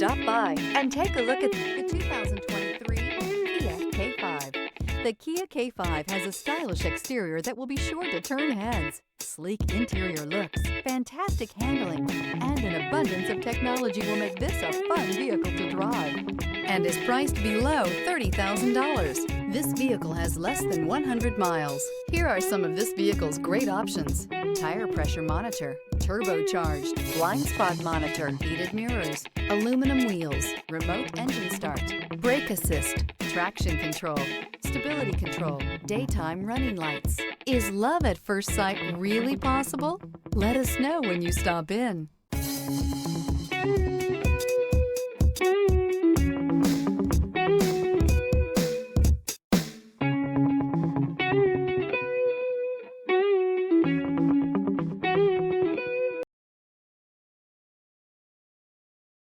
Stop by and take a look at the 2023 Kia K5. The Kia K5 has a stylish exterior that will be sure to turn heads. Sleek interior looks, fantastic handling, and an abundance of technology will make this a fun vehicle to drive, and is priced below $30,000. This vehicle has less than 100 miles. Here are some of this vehicle's great options: tire pressure monitor, turbocharged, blind spot monitor, heated mirrors, aluminum wheels, remote engine start, brake assist, traction control, stability control, daytime running lights. Is love at first sight really possible? Let us know when you stop in.